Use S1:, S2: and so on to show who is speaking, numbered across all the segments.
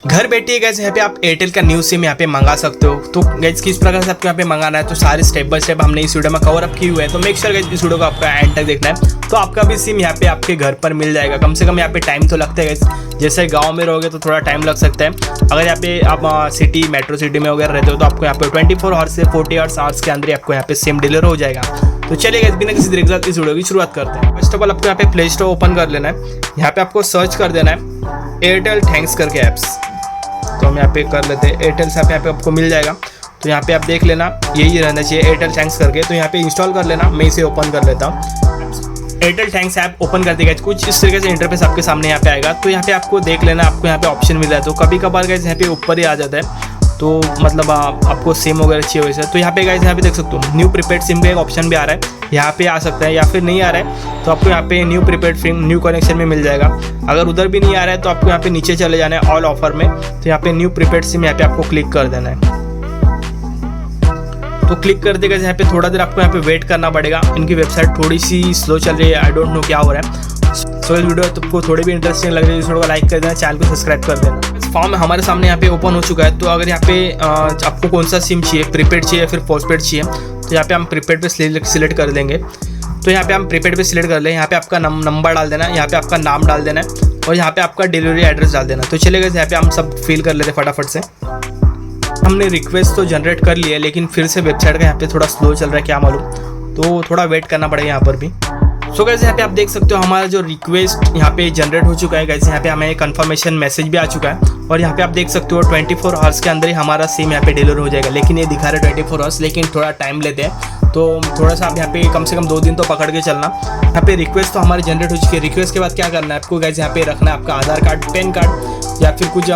S1: घर बैठिए गैस यहाँ पे आप एयरटेल का न्यू सिम यहाँ पे मंगा सकते हो। तो गैस किस प्रकार से आपको यहाँ पे मंगाना है तो सारे स्टेप बाय स्टेप हमने इस वीडियो में कवर अप किए हुए हैं। तो मेक श्योर गैस इस वीडियो को आपका एंड तक देखना है तो आपका भी सिम यहाँ पे आपके घर पर मिल जाएगा। कम से कम यहाँ पे टाइम तो लगता है गैस, जैसे गाँव में रहोगे तो थोड़ा टाइम लग सकता है। अगर यहाँ पे आप सिटी मेट्रो सिटी में वगैरह रहते हो तो आपको यहाँ पे 24 आवर्स से 40 आवर्स के अंदर आपको यहाँ पे सिम डिलीवर हो जाएगा। तो चलिए गैस बिना किसी देरी के साथ इस वीडियो की शुरुआत करते हैं। फर्स्ट ऑफ ऑल आपको यहाँ पे प्ले स्टोर ओपन कर लेना है। यहाँ पे आपको सर्च कर देना है एयरटेल थैंक्स करके ऐप्स। तो हम यहाँ पे कर लेते हैं एयरटेल से यहाँ पे आपको मिल जाएगा। तो यहाँ पे आप देख लेना यही रहना चाहिए एयरटेल थैंक्स करके। तो यहाँ पे इंस्टॉल कर लेना, मैं इसे ओपन कर लेता हूँ। एयरटेल थैंक्स ऐप ओपन कर देगा, कुछ इस तरीके से इंटरफेस आपके सामने यहाँ पे आएगा। तो यहाँ पे आपको देख लेना, आपको यहाँ पे ऑप्शन मिल रहा है। तो कभी कभार गाइस यहाँ पे ऊपर ही आ जाता है, तो मतलब आपको सिम वगैरह चाहिए वैसे। तो यहाँ पे गाइस यहाँ पे देख सकते हो न्यू प्रीपेड सिम का एक ऑप्शन भी आ रहा है, यहाँ पे आ सकता है। या फिर नहीं आ रहा है तो आपको यहाँ पे new prepaid SIM new connection में मिल जाएगा। अगर उधर भी नहीं आ रहा है तो आपको यहाँ पे नीचे चले जाना है ऑल ऑफर में। तो यहाँ पे न्यू प्रीपेड सिम यहाँ पे आपको क्लिक कर देना है। तो क्लिक कर देगा, यहाँ पे थोड़ा देर आपको यहाँ पे वेट करना पड़ेगा। इनकी वेबसाइट थोड़ी सी स्लो चल रही है, आई डोंट नो क्या हो रहा है। सो इस वीडियो तुमको थोड़ी भी इंटरेस्टिंग लग रही है तो लाइक कर देना, चैनल को सब्सक्राइब कर देना। फॉर्म हमारे सामने यहाँ पे ओपन हो चुका है। तो अगर यहाँ पे आपको कौन सा सिम चाहिए, प्रीपेड चाहिए या फिर पोस्टपेड चाहिए, तो यहाँ पे हम प्रीपेड पे सिलेक्ट कर देंगे। तो यहाँ पे हम प्रीपेड पे सिलेक्ट कर लें। यहाँ पे आपका नंबर डाल देना है, यहाँ पे आपका नाम डाल देना है और यहाँ पे आपका डिलीवरी एड्रेस डाल देना। तो चलेगा यहाँ पे हम सब फिल कर लेते फटाफट से। हमने रिक्वेस्ट तो जनरेट कर लिया है, लेकिन फिर से वेबसाइट का यहाँ पे थोड़ा स्लो चल रहा है, क्या मालूम। तो थोड़ा वेट करना पड़ेगा यहाँ पर भी। सो गाइस यहाँ पे आप देख सकते हो हमारा जो रिक्वेस्ट यहाँ पे जनरेट हो चुका है। गाइस यहाँ पे हमें कंफर्मेशन मैसेज भी आ चुका है और यहाँ पे आप देख सकते हो 24 आवर्स के अंदर ही हमारा सिम यहाँ पे डिलीवर हो जाएगा। लेकिन ये दिखा रहे 24 आवर्स, लेकिन थोड़ा टाइम लेते हैं। तो थोड़ा सा आप यहाँ पे कम से कम 2 दिन तो पकड़ के चलना। यहाँ पे रिक्वेस्ट तो हमारी जनरेट हो चुकी है। रिक्वेस्ट के बाद क्या करना है आपको गाइस, यहाँ पे रखना है आपका आधार कार्ड, पैन कार्ड या फिर कुछ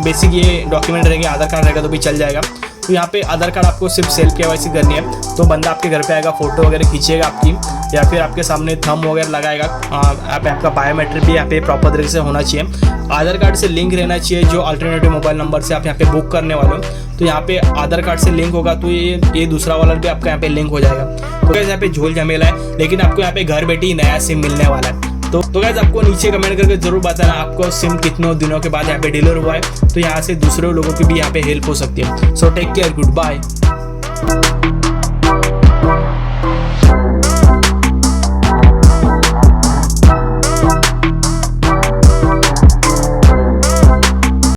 S1: बेसिक ये डॉक्यूमेंट रहेंगे। आधार कार्ड रहेगा तो भी चल जाएगा। तो यहाँ पे आधार कार्ड आपको सिर्फ सेल्फ KYC करनी है। तो बंदा आपके घर पे आएगा, फोटो वगैरह खींचेगा आपकी, या फिर आपके सामने थंब वगैरह लगाएगा। आपका बायोमेट्रिक भी यहाँ पे प्रॉपर तरीके से होना चाहिए। आधार कार्ड से लिंक रहना चाहिए, जो अल्टरनेटिव मोबाइल नंबर से आप यहाँ पे बुक करने वाले हो। तो यहाँ पे आधार कार्ड से लिंक होगा तो ये दूसरा वाला भी आपका यहाँ पे लिंक हो जाएगा। तो गाइस यहाँ पे झोल झमेला है, लेकिन आपको यहाँ पे घर बैठे ही नया सिम मिलने वाला है। तो गाइस आपको नीचे कमेंट करके जरूर बताना आपको सिम कितने दिनों के बाद यहाँ पे डिलीवर हुआ है। तो यहाँ से दूसरे लोगों की भी यहाँ पे हेल्प हो सकती है। So take care, good bye.